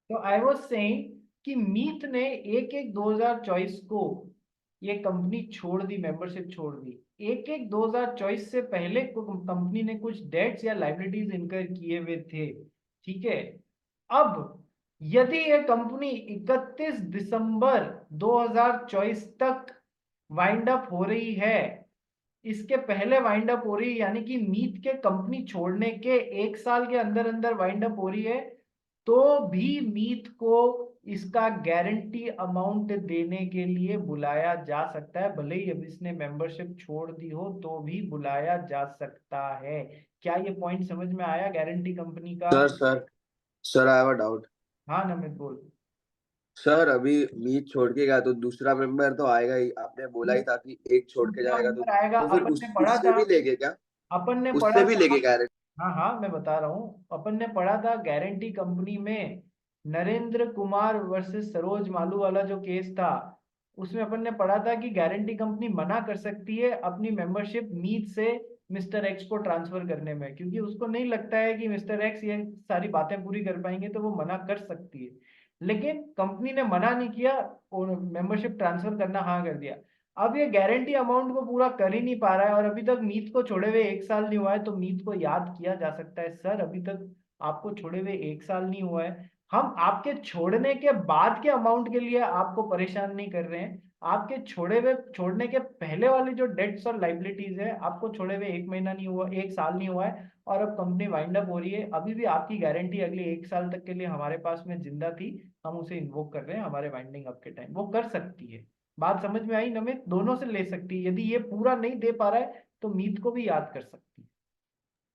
तो I was saying कि मीत ने 1/1/2024 को ये कंपनी छोड़ दी, मेंबरशिप छोड़ दी। 1/1/2024 से पहले कंपनी ने कुछ डेट्स या लाइबिलिटीज इनकर किए हुए थे, ठीक है। अब यदि ये कंपनी 31 दिसंबर 2024 तक वाइंड अप हो रही है, इसके पहले वाइंड अप हो रही है, यानी कि मीत के कंपनी छोड़ने के 1 साल के अंदर अंदर वाइंड अप हो रही है, तो भी मीत को इसका गारंटी अमाउंट देने के लिए बुलाया जा सकता है। भले ही अब इसने मेंबरशिप छोड़ दी हो तो भी बुलाया जा सकता है। क्या ये पॉइंट समझ में आया गारंटी कंपनी का? Sir sir sir I have a doubt. हाँ नमित बोल। सर अभी मीत छोड़ के गया तो दूसरा मेंबर तो आएगा ही, आपने बोला ही था कि एक छोड़ के दूसरा जाएगा नंबर आएगा, तो फिर अपन ने उस पढ़ा उससे था। भी लेके क्या, अपन ने पढ़ा उससे भी था। लेके गारंटी। हाँ हाँ मैं बता रहा हूँ, अपन ने पढ़ा था गारंटी कंपनी में नरेंद्र कुमार वर्सेस सरोज मालू वाला जो केस था, उसमें अपन ने पढ़ा था कि गारंटी कंपनी मना कर सकती है अपनी मेंबरशिप मीत से मिस्टर एक्स को ट्रांसफर करने में, क्योंकि उसको नहीं लगता है कि मिस्टर एक्स ये सारी बातें पूरी कर पाएंगे, तो वो मना कर सकती है। लेकिन कंपनी ने मना नहीं किया और मेंबरशिप ट्रांसफर करना हाँ कर दिया। अब ये गारंटी अमाउंट को पूरा कर ही नहीं पा रहा है और अभी तक मीत को छोड़े हुए 1 साल नहीं हुआ है, तो मीत को याद किया जा सकता है, सर अभी तक आपको छोड़े हुए 1 साल नहीं हुआ है, हम आपके छोड़ने के बाद के अमाउंट के लिए आपको परेशान नहीं कर रहे हैं, आपके छोड़ने के पहले वाली जो डेट्स और लाइबिलिटीज है आपको छोड़े हुए 1 महीना नहीं हुआ, 1 साल नहीं हुआ है, और अब कंपनी वाइंड अप हो रही है, अभी भी आपकी गारंटी अगले 1 साल तक के लिए हमारे पास में जिंदा थी, हम उसे इन्वोक कर रहे हैं हमारे वाइंडिंग अप के टाइम, वो कर सकती है। बात समझ में आई नमित? दोनों से ले सकती है, यदि ये पूरा नहीं दे पा रहा है तो मीत को भी याद कर सकती है।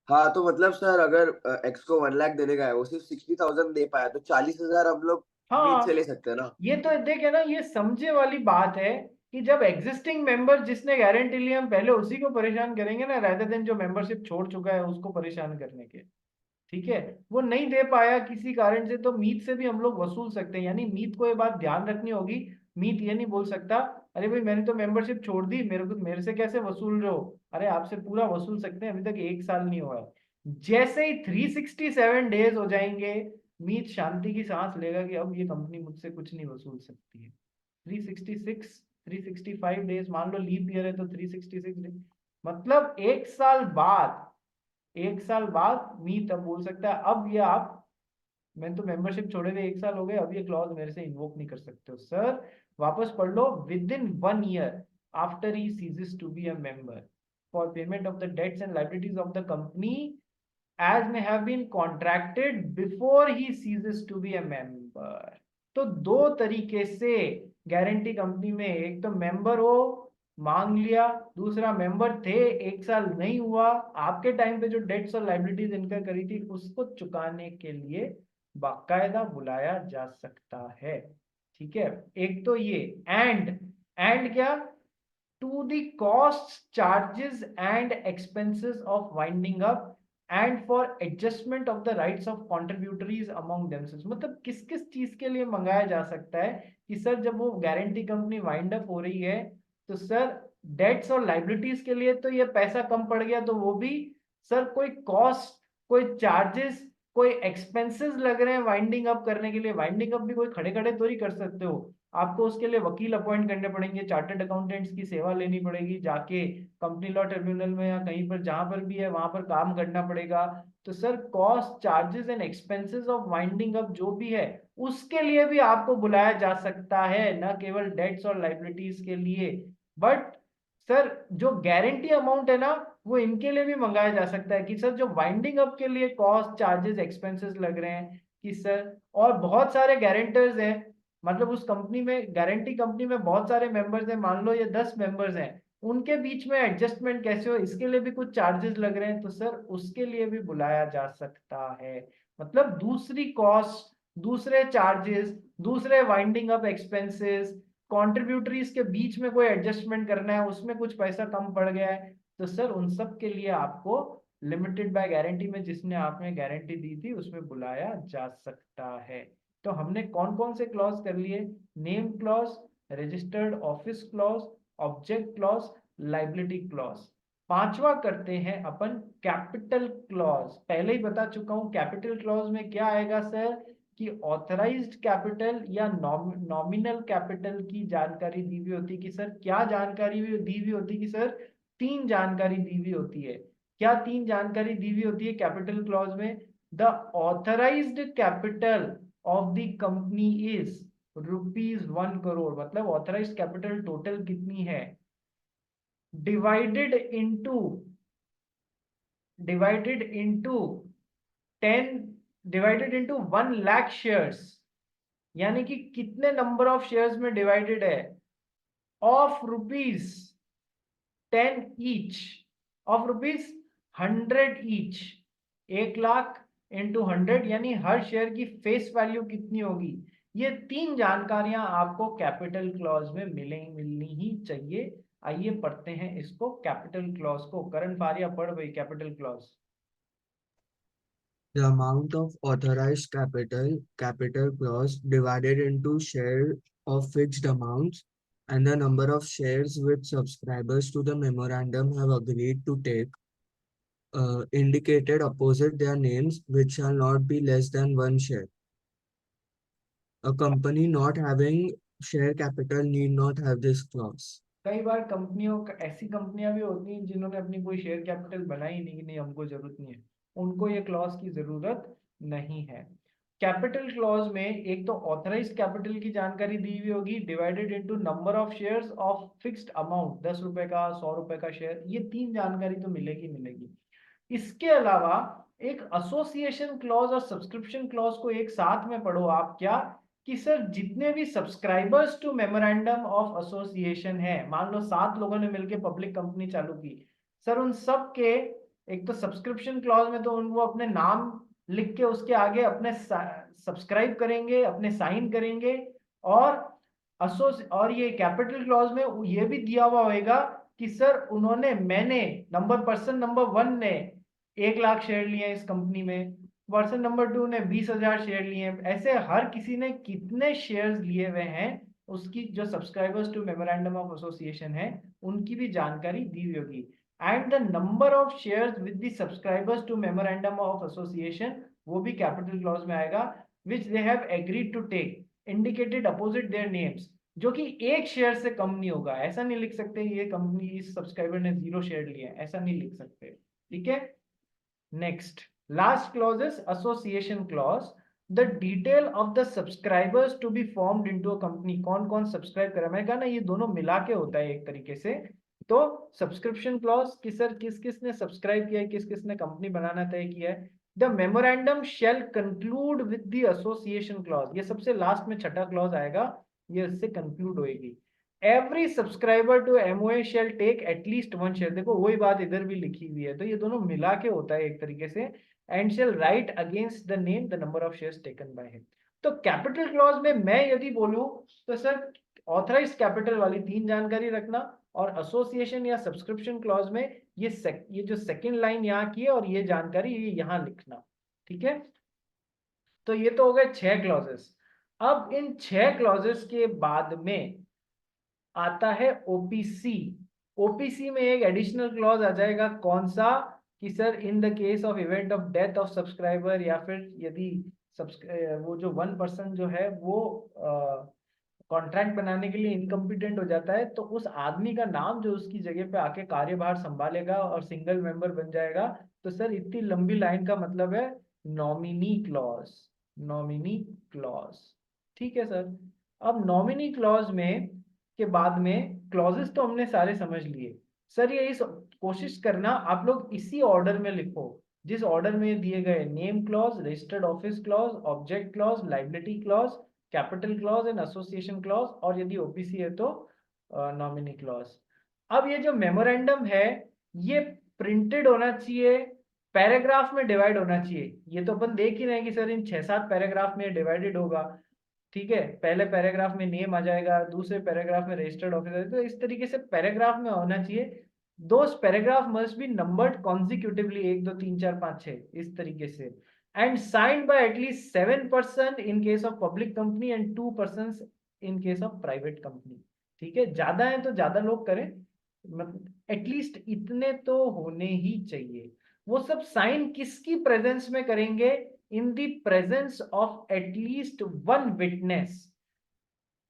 हाँ तो मतलब सर अगर एक्स को 1 लाख देने का है, वो सिर्फ 60,000 दे पाया तो 40,000 हम लोग मीत से हाँ ले सकते हैं ना। ये तो देखे ना, ये समझे वाली बात है कि जब एग्जिस्टिंग मेंबर जिसने गारंटी ली हम पहले उसी को परेशान करेंगे ना, रादर देन जो मेंबरशिप छोड़ चुका है उसको परेशान करने के। ठीक है, वो नहीं दे पाया किसी कारण से तो मीत से भी हम लोग वसूल सकते हैं, यानी मीत को ये बात ध्यान रखनी होगी। मीत ये नहीं बोल सकता अरे भाई मैंने तो मेंबरशिप छोड़ दी, मेरे से कैसे वसूल रहे हो, अरे आपसे पूरा वसूल सकते हैं, अभी तक 1 साल नहीं हुआ है। जैसे ही 367 डेज हो जाएंगे, मीत शांति की सांस लेगा कि अब ये कंपनी मुझसे कुछ नहीं वसूल सकती है। 366 365 डेज, मान लो लीप ईयर है तो 366 डेज, मतलब 1 साल बाद, 1 साल बाद मीत अब बोल सकता है अब ये आप, मैंने तो मेंबरशिप छोड़े हुए 1 साल हो गए, अब ये क्लॉज मेरे से इन्वोक नहीं कर सकते हो सर। वापस पढ़ लो, within 1 year after he ceases to be a member for payment of the debts and liabilities of the company as may have been contracted before he ceases to be a member। तो दो तरीके से guarantee company में, एक तो member हो मांग लिया, दूसरा मेंबर थे 1 साल नहीं हुआ, आपके टाइम पे जो डेट्स और लाइबिलिटीज इनकर करी थी उसको चुकाने के लिए बाकायदा बुलाया जा सकता है। ठीक है, एक तो ये, एंड क्या, to the costs, charges and expenses of winding up and for adjustment of the rights of contributories among themselves। मतलब किस किस चीज के लिए मंगाया जा सकता है कि सर जब वो गारंटी कंपनी वाइंड अप हो रही है तो सर डेट्स और लाइबिलिटीज के लिए तो ये पैसा कम पड़ गया, तो वो भी सर कोई कॉस्ट, कोई चार्जेस, कोई एक्सपेंसेस लग रहे हैं वाइंडिंग अप करने के लिए, वाइंडिंग अप भी कोई खड़े खड़े तो ही कर सकते हो, आपको उसके लिए वकील अपॉइंट करने पड़ेंगे, चार्टर्ड अकाउंटेंट्स की सेवा लेनी पड़ेगी, जाके कंपनी लॉ ट्रिब्यूनल में या कहीं पर जहां पर भी है वहां पर काम करना पड़ेगा। तो sir cost, charges and expenses of winding up जो भी है उसके लिए भी आपको बुलाया जा सकता है, न केवल डेट्स और लाइबिलिटीज के लिए। बट सर जो गारंटी अमाउंट है ना, वो इनके लिए भी मंगाया जा सकता है कि सर जो वाइंडिंग अप के लिए कॉस्ट, चार्जेस, एक्सपेंसेस लग रहे हैं कि सर, और बहुत सारे गारंटर्स हैं, मतलब उस कंपनी में, गारंटी कंपनी में बहुत सारे मेंबर्स हैं, मान लो ये 10 मेंबर्स हैं, उनके बीच में एडजस्टमेंट कैसे हो इसके लिए भी कुछ चार्जेस लग रहे हैं, तो सर उसके लिए भी बुलाया जा सकता है। मतलब दूसरी कॉस्ट, दूसरे चार्जेस, दूसरे वाइंडिंग अप एक्सपेंसेस, कॉन्ट्रीब्यूटरीज के बीच में कोई एडजस्टमेंट करना है, उसमें कुछ पैसा कम पड़ गया है, तो सर उन सब के लिए आपको लिमिटेड बाय गारंटी में जिसने आपने गारंटी दी थी उसमें बुलाया जा सकता है। तो हमने कौन कौन से क्लॉज कर लिए? Name clause, registered office clause, object clause, liability clause. पांचवा करते हैं अपन कैपिटल क्लॉज। पहले ही बता चुका हूं कैपिटल क्लॉज में क्या आएगा सर, कि ऑथराइज्ड कैपिटल या नॉमिनल कैपिटल की जानकारी दी हुई होती है कि सर क्या जानकारी दी हुई होती है कि सर तीन जानकारी दी हुई होती है। क्या तीन जानकारी दी हुई होती है कैपिटल क्लॉज में? The authorised capital of the company is ₹1 crore, मतलब ऑथराइज्ड कैपिटल टोटल कितनी है, divided into 10, divided into 1 lakh shares, यानी कि कितने नंबर ऑफ शेयर्स में डिवाइडेड है, of ₹10 each, of ₹100 each, 1 lakh into 100, यानी हर शेयर की फेस वैल्यू कितनी होगी। ये तीन जानकारियां आपको कैपिटल क्लॉज में मिलनी ही चाहिए। आइए पढ़ते हैं इसको, कैपिटल क्लॉज को। करण फारिया पढ़ भाई capital clause. The amount of authorized capital clause divided into share of fixed amounts and the number of shares which subscribers to the memorandum have agreed to take, indicated opposite their names, which shall not be less than 1 share. A company not having share capital need not have this clause. कई बार ऐसी कंपनियां भी होती हैं जिन्होंने अपनी कोई share capital बनाई नहीं कि नहीं हमको जरूरत नहीं है, उनको ये क्लॉज की जरूरत नहीं है। कैपिटल क्लॉज में एक तो ऑथराइज्ड कैपिटल की जानकारी दी हुई होगी, divided into number of shares of fixed amount, ₹10 का, ₹100 का शेयर, ये तीन जानकारी तो मिलेगी। इसके अलावा एक एसोसिएशन क्लॉज और सब्सक्रिप्शन क्लॉज को एक साथ में पढ़ो आप, क्या कि सर जितने भी subscribers to memorandum of association है, मान लो 7 लोगों ने मिलकर पब्लिक कंपनी चालू की, सर उन सब के एक तो सब्सक्रिप्शन क्लॉज में तो वो अपने नाम लिख के उसके आगे अपने सब्सक्राइब करेंगे, अपने साइन करेंगे, और ये कैपिटल क्लॉज में ये भी दिया हुआ होगा कि सर मैंने पर्सन नंबर 1 ने 1 लाख शेयर लिए इस कंपनी में, पर्सन नंबर 2 ने 20,000 शेयर लिए, ऐसे हर किसी ने कितने शेयर्स लिए हुए हैं उसकी जो subscribers to memorandum of association है उनकी भी जानकारी दी हुई होगी। And the number of shares with the subscribers to memorandum of association, वो भी कैपिटल क्लॉज में आएगा, which they have agreed to take, indicated opposite their names, जो कि 1 शेयर से कम नहीं होगा। ऐसा नहीं लिख सकते ये कंपनी इस सब्सक्राइबर ने 0 शेयर लिए, ऐसा नहीं लिख सकते, ठीक है। Next last clause is association clause. The detail of the subscribers to be formed into a company, कौन कौन सब्सक्राइब करा, मैं कहा ना ये दोनों मिला के होता है एक तरीके से। तो सब्सक्रिप्शन क्लॉज कि सर किस किस ने सब्सक्राइब किया है, किस किस ने कंपनी बनाना तय किया है। The memorandum shall conclude with the association clause, ये सबसे लास्ट में छठा क्लॉज आएगा, ये इससे कंक्लूड होएगी। Every subscriber to MOA shall take at least 1 share, देखो वही बात इधर भी लिखी हुई है, तो ये दोनों मिला के होता है एक तरीके से। And shall write against the name the number of shares taken by him. तो कैपिटल क्लॉज में मैं यदि बोलूं तो सर ऑथराइज्ड कैपिटल वाली 3 जानकारी रखना, और एसोसिएशन या सब्सक्रिप्शन क्लॉज में ये जो सेकंड लाइन यहाँ की है और ये जानकारी ये यहाँ लिखना, ठीक है। तो ये तो हो गए 6 क्लॉजेस। अब इन 6 क्लॉजेस के बाद में आता है ओपीसी। ओपीसी में एक एडिशनल क्लॉज आ जाएगा, कौन सा, कि sir in the case of event of death of subscriber, या फिर यदि वो जो 1 पर्सन जो है वो कॉन्ट्रैक्ट बनाने के लिए इनकम्पिटेंट हो जाता है, तो उस आदमी का नाम जो उसकी जगह पे आके कार्यभार संभालेगा और सिंगल मेंबर बन जाएगा, तो सर इतनी लंबी लाइन का मतलब है नॉमिनी क्लॉज। नॉमिनी क्लॉज, ठीक है सर। अब नॉमिनी क्लॉज में के बाद में क्लॉजेस तो हमने सारे समझ लिए सर, ये इस कोशिश करना आप लोग इसी ऑर्डर में लिखो जिस ऑर्डर में दिए गए, name clause, registered office clause, object clause, liability clause, capital clause and association clause, और यदि ओपीसी है तो नॉमिनी क्लॉज। अब ये जो मेमोरेंडम है ये प्रिंटेड होना चाहिए, पैराग्राफ में डिवाइड होना चाहिए। ये तो अपन देख ही रहे हैं कि सर इन 6-7 पैराग्राफ में डिवाइडेड होगा, ठीक है। पहले पैराग्राफ में नेम आ जाएगा, दूसरे पैराग्राफ में रजिस्टर्ड ऑफिसर, तो इस तरीके से पैराग्राफ में होना चाहिए। दोस पैराग्राफ मस्ट बी नंबर्ड कॉन्सिक्यूटिवली, 1 2 3 4 5 6 इस तरीके से, and signed by at least 7 person in case of public company and 2 person in case of private company, ठीक है। ज्यादा है तो ज्यादा लोग करें, मतलब एटलीस्ट इतने तो होने ही चाहिए। वो सब साइन किसकी प्रेजेंस में करेंगे, in the presence of at least one witness,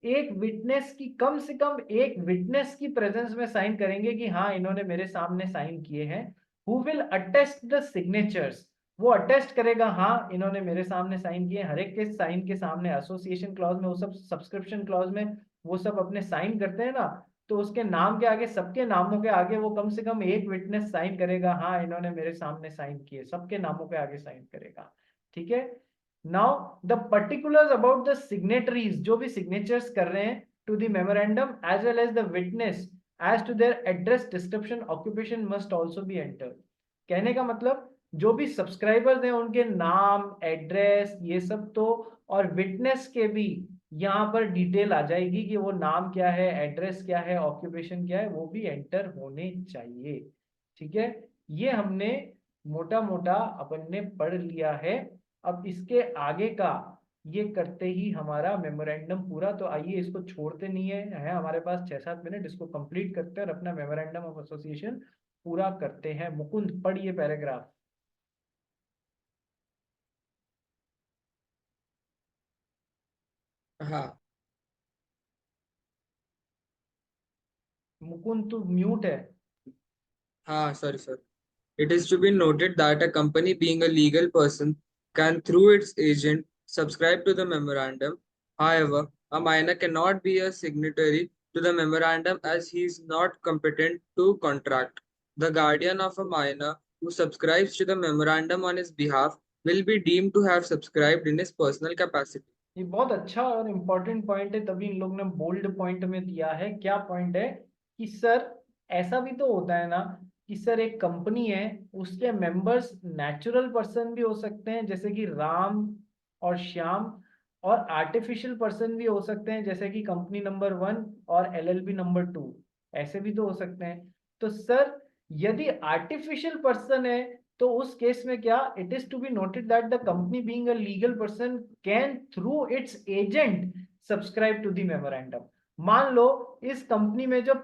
एक विटनेस की, कम से कम एक विटनेस की प्रेजेंस में साइन करेंगे कि हाँ इन्होंने मेरे सामने साइन किए हैं। Who will attest the signatures, वो अटेस्ट करेगा हाँ इन्होंने मेरे सामने साइन किए। हर एक के साइन के सामने एसोसिएशन क्लॉज में वो सब, सब्सक्रिप्शन क्लॉज में वो सब अपने साइन करते हैं ना, तो उसके नाम के आगे, सबके नामों के आगे वो कम से कम एक विटनेस साइन करेगा हाँ इन्होंने मेरे सामने साइन किए, सबके नामों के आगे साइन करेगा। ठीक है। Now the particulars about the signatories, जो भी सिग्नेचर्स कर रहे हैं to the memorandum as well as the witness as to their address, description, occupation must also be enter. कहने का मतलब जो भी सब्सक्राइबर्स हैं उनके नाम, एड्रेस, ये सब तो, और विटनेस के भी यहाँ पर डिटेल आ जाएगी कि वो नाम क्या है, एड्रेस क्या है, ऑक्यूपेशन क्या है, वो भी एंटर होने चाहिए। ठीक है, ये हमने मोटा मोटा अपन ने पढ़ लिया है। अब इसके आगे का ये करते ही हमारा मेमोरेंडम पूरा, तो आइए इसको छोड़ते नहीं है हमारे पास 6-7 मिनट, इसको कंप्लीट करते हैं और अपना मेमोरेंडम ऑफ एसोसिएशन पूरा करते हैं। मुकुंद पढ़िए पैराग्राफ। हाँ मुकुंद तू म्यूट है। हाँ, sorry sir. It is to be noted that a company being a legal person can through its agent subscribe to the memorandum. However, a minor cannot be a signatory to the memorandum as he is not competent to contract. The guardian of a minor who subscribes to the memorandum on his behalf will be deemed to have subscribed in his personal capacity. ये बहुत अच्छा और important point है, तभी इन लोग ने bold point में दिया है। क्या पॉइंट है कि सर ऐसा भी तो होता है ना कि सर एक कंपनी है, उसके मेंबर्स नेचुरल पर्सन भी हो सकते हैं जैसे कि राम और श्याम, और आर्टिफिशियल पर्सन भी हो सकते हैं जैसे कि कंपनी नंबर 1 और एलएलबी नंबर 2, ऐसे भी तो हो सकते हैं। तो सर यदि आर्टिफिशियल पर्सन है तो उस केस में क्या, it is to be noted that the company being a legal person can through its agent subscribe to the memorandum. मान लो इस कंपनी में जो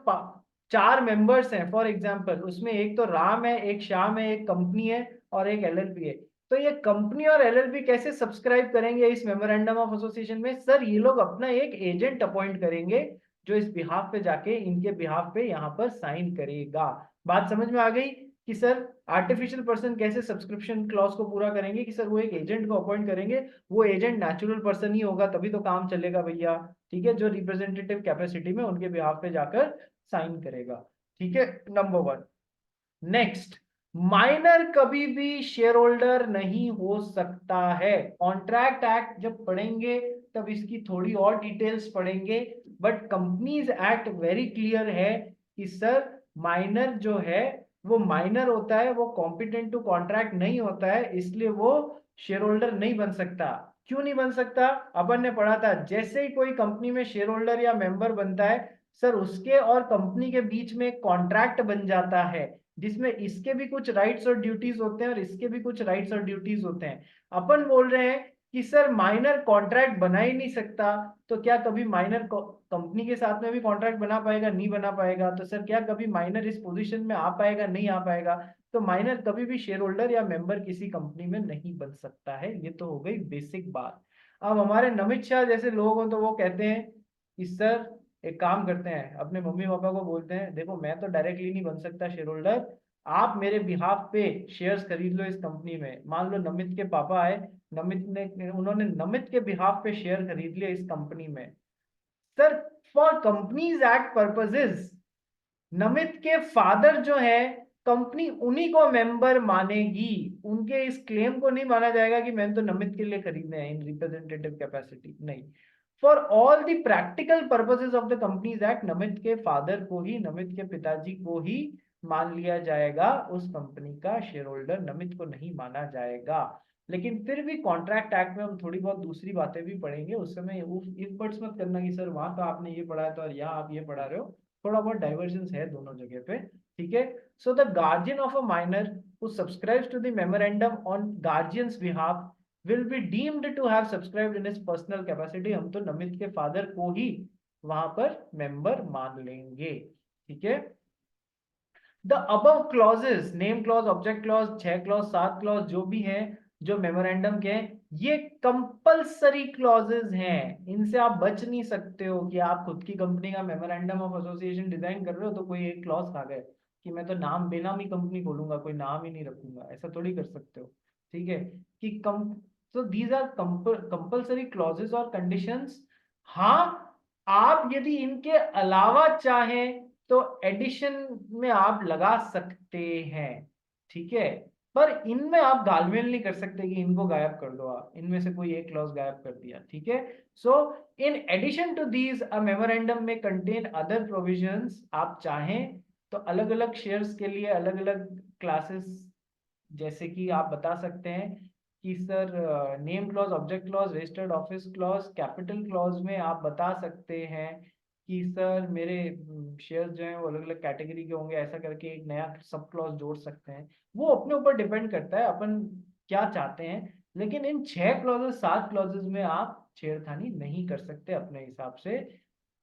4 मेंबर्स हैं फॉर एग्जांपल, उसमें एक तो राम है, एक श्याम है, एक कंपनी है और एक एलएलबी है, तो ये कंपनी और एलएलबी कैसे सब्सक्राइब करेंगे इस मेमोरेंडम ऑफ एसोसिएशन में? सर ये लोग अपना एक एजेंट अपॉइंट करेंगे जो इस बिहाफ पे जाके इनके बिहाफ पे यहाँ पर साइन करेगा। बात समझ में आ गई कि सर आर्टिफिशियल पर्सन कैसे सब्सक्रिप्शन क्लॉज को पूरा करेंगे? कि सर वो एक एजेंट को अपॉइंट करेंगे, वो एजेंट नेचुरल पर्सन ही होगा तभी तो काम चलेगा भैया। ठीक है, जो रिप्रेजेंटेटिव कैपेसिटी में उनके बिहाफ पे जाकर साइन करेगा। ठीक है, नंबर 1। नेक्स्ट, माइनर कभी भी शेयर होल्डर नहीं हो सकता है। कॉन्ट्रैक्ट एक्ट जब पढ़ेंगे तब इसकी थोड़ी और डिटेल्स पढ़ेंगे, but companies act very clear है कि सर माइनर जो है वो माइनर होता है, वो कॉम्पिटेंट टू कॉन्ट्रैक्ट नहीं होता है, इसलिए वो शेयर होल्डर नहीं बन सकता। क्यों नहीं बन सकता? अपन ने पढ़ा था जैसे ही कोई कंपनी में शेयर होल्डर या मेंबर बनता है सर, उसके और कंपनी के बीच में कॉन्ट्रैक्ट बन जाता है जिसमें इसके भी कुछ राइट्स और ड्यूटीज होते हैं और इसके भी कुछ राइट्स और ड्यूटीज होते हैं। अपन बोल रहे हैं कि सर माइनर कॉन्ट्रैक्ट बना ही नहीं सकता, तो क्या कभी माइनर कंपनी के साथ में भी कॉन्ट्रैक्ट बना पाएगा? नहीं बना पाएगा। तो सर क्या कभी माइनर इस पोजीशन में आ पाएगा? नहीं आ पाएगा। तो माइनर कभी भी शेयर होल्डर या मेंबर किसी कंपनी में नहीं बन सकता है। ये तो हो गई बेसिक बात। अब हमारे नमित शाह जैसे लोग हो तो वो कहते हैं कि सर एक काम करते हैं, अपने मम्मी पापा को बोलते हैं देखो मैं तो डायरेक्टली नहीं बन सकता शेयर होल्डर, आप मेरे बिहाफ पे शेयर्स खरीद लो इस कंपनी में। मान लो नमित के पापा आए, उन्होंने नमित के बिहाफ पे शेयर खरीद लिए इस कंपनी में। Sir for companies act purposes Namit के फादर जो है, कंपनी उन्हीं को मेंबर मानेगी, उनके इस क्लेम को नहीं माना जाएगा कि मैंने तो नमित के लिए खरीदने हैं इन रिप्रेजेंटेटिव कैपेसिटी, नहीं। For all the practical purposes of the companies act Namit के फादर को ही, नमित के पिताजी को ही मान लिया जाएगा उस कंपनी का शेयर होल्डर, नमित को नहीं माना जाएगा। लेकिन फिर भी कॉन्ट्रैक्ट एक्ट में हम थोड़ी बहुत दूसरी बातें भी पढ़ेंगे, उस समय इफ बट्स मत करना कि सर वहां तो आपने ये पढ़ा है तो यहाँ आप ये पढ़ा रहे हो, थोड़ा बहुत डाइवर्जेंस है दोनों जगह पे। ठीक है, so the guardian of a minor who subscribes to the memorandum on guardian's behalf will be deemed to have subscribed in his personal capacity. हम तो नमित के फादर को ही वहां पर मेंबर मान लेंगे। ठीक है, the above clauses, name clause, object clause, 6 clause, 7 clause जो भी है, जो मेमोरेंडम के हैं, ये कंपलसरी क्लॉजेज हैं, इनसे आप बच नहीं सकते हो कि आप खुद की कंपनी का मेमोरेंडम ऑफ एसोसिएशन डिजाइन कर रहे हो तो कोई एक क्लॉज खा गए कि मैं तो नाम बेनामी कंपनी खोलूंगा, कोई नाम ही नहीं रखूंगा, ऐसा थोड़ी कर सकते हो। ठीक है, कि कम, तो दीज आर कंपलसरी क्लॉजेज और कंडीशंस। हाँ, आप यदि इनके अलावा चाहें तो एडिशन में आप लगा सकते हैं, ठीक है, पर इनमें आप घालमेल नहीं कर सकते कि इनको गायब कर दो, आप इनमें से कोई एक क्लॉज गायब कर दिया, ठीक है। So in addition to these a memorandum में कंटेन अदर प्रोविजंस, आप चाहें तो अलग अलग शेयर्स के लिए अलग अलग क्लासेस, जैसे कि आप बता सकते हैं कि sir name clause, object clause, registered office clause, capital clause में आप बता सकते हैं कि सर मेरे शेयर्स जो हैं वो अलग अलग कैटेगरी के होंगे, ऐसा करके एक नया सब क्लॉज जोड़ सकते हैं। वो अपने ऊपर डिपेंड करता है अपन क्या चाहते हैं, लेकिन इन 6 क्लॉजेस 7 क्लॉजेस में आप छेड़खानी नहीं कर सकते अपने हिसाब से,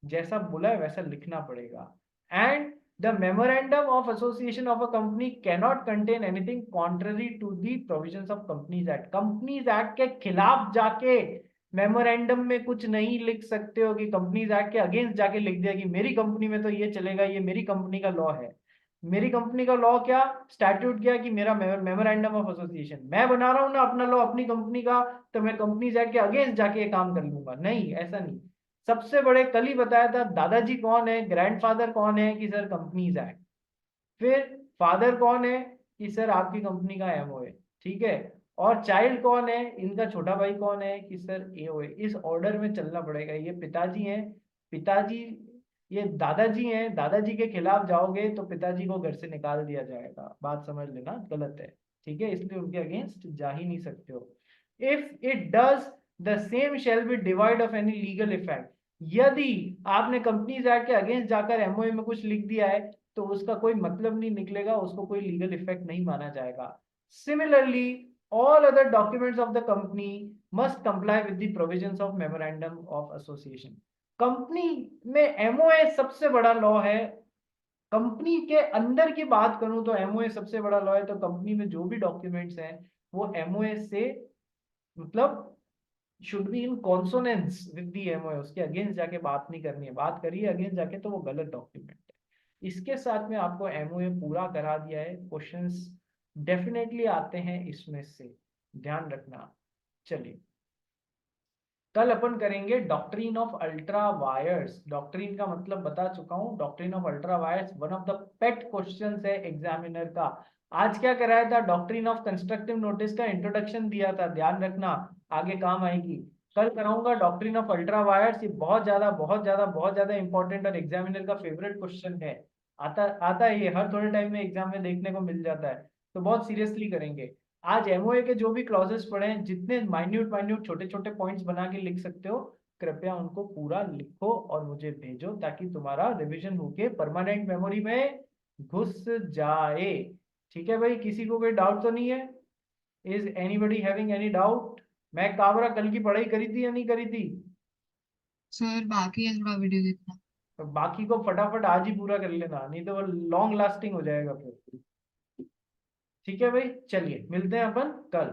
जैसा बोला है वैसा लिखना पड़ेगा। And the memorandum of association of a company cannot contain anything contrary to the provisions of companies act. Companies act के खिलाफ जाके मेमोरेंडम में कुछ नहीं लिख सकते हो कि कंपनीज एक्ट के अगेंस्ट जाके लिख दिया कि मेरी कंपनी में तो ये चलेगा, ये मेरी कंपनी का लॉ है। मेरी कंपनी का लॉ क्या, स्टैट्यूट क्या, कि मेरा मेमोरेंडम ऑफ एसोसिएशन मैं बना रहा हूं ना अपना लॉ अपनी कंपनी का, तो मैं कंपनीज एक्ट के अगेंस्ट जाके ये काम कर लूंगा, नहीं, ऐसा नहीं। सबसे बड़े, कल ही बताया था दादाजी कौन है, ग्रैंडफादर कौन है, कि सर कंपनीज एक्ट। फिर फादर कौन है, कि सर आपकी कंपनी का एमओए, ठीक है। और चाइल्ड कौन है, इनका छोटा भाई कौन है, कि सर एओए। इस ऑर्डर में चलना पड़ेगा। ये पिताजी हैं, पिताजी, ये दादाजी हैं, दादाजी के खिलाफ जाओगे तो पिताजी को घर से निकाल दिया जाएगा, बात समझ लेना, गलत है, ठीक है, इसलिए उनके अगेंस्ट जा ही नहीं सकते हो। If it does the same shall be divide of any legal effect. यदि आपने कंपनीज एक्ट के अगेंस्ट जाकर एमओए में कुछ लिख दिया है तो उसका कोई मतलब नहीं निकलेगा, उसको कोई लीगल इफेक्ट नहीं माना जाएगा। Similarly all other documents of the company must comply with the provisions of memorandum of association. Company में एमओए सबसे बड़ा लॉ है। कंपनी के अंदर की बात करूं तो एमओए सबसे बड़ा लॉ है, तो कंपनी में जो भी डॉक्यूमेंट्स हैं वो एमओए से, मतलब should be in consonance with the MOA, उसके अगेंस्ट जाके बात नहीं करनी है, बात करिए अगेंस्ट जाके तो वो गलत डॉक्यूमेंट है। इसके साथ में आपको एमओए पूरा करा दिया है। क्वेश्चंस डेफिनेटली आते हैं इसमें से, ध्यान रखना। चलिए, कल अपन करेंगे doctrine of ultra vires. Doctrine का मतलब बता चुका हूं, doctrine of ultra vires one of the pet questions है एग्जामिनर का। आज क्या कराया था, डॉक्ट्रिन ऑफ कंस्ट्रक्टिव नोटिस का इंट्रोडक्शन दिया था, ध्यान रखना, आगे काम आएगी। कल कराऊंगा डॉक्ट्रिन ऑफ अल्ट्रा वायर्स। ये बहुत ज्यादा बहुत ज्यादा बहुत ज्यादा इंपॉर्टेंट और एग्जामिनर का फेवरेट क्वेश्चन है। आता आता है, ये हर थोड़े टाइम में एग्जाम में देखने को मिल जाता है, तो बहुत सीरियसली करेंगे। आज एमओए के जो भी क्लॉजेस पढ़े हैं, जितने माइन्यूट माइन्यूट छोटे छोटे पॉइंट्स बना के लिख सकते हो, कृपया उनको पूरा लिखो और मुझे भेजो, ताकि तुम्हारा रिवीजन होके परमानेंट मेमोरी में घुस जाए। ठीक है भाई, किसी को कोई डाउट तो नहीं है? Is anybody having any doubt? मैं काबरा कल की पढ़ाई करी थी या नहीं करी थी? सर बाकी है थोड़ा वीडियो देखना। तो बाकी को फटाफट आज ही पूरा कर लेना, नहीं तो वो लॉन्ग लास्टिंग हो जाएगा फिर। ठीक है भाई, चलिए मिलते हैं अपन कल।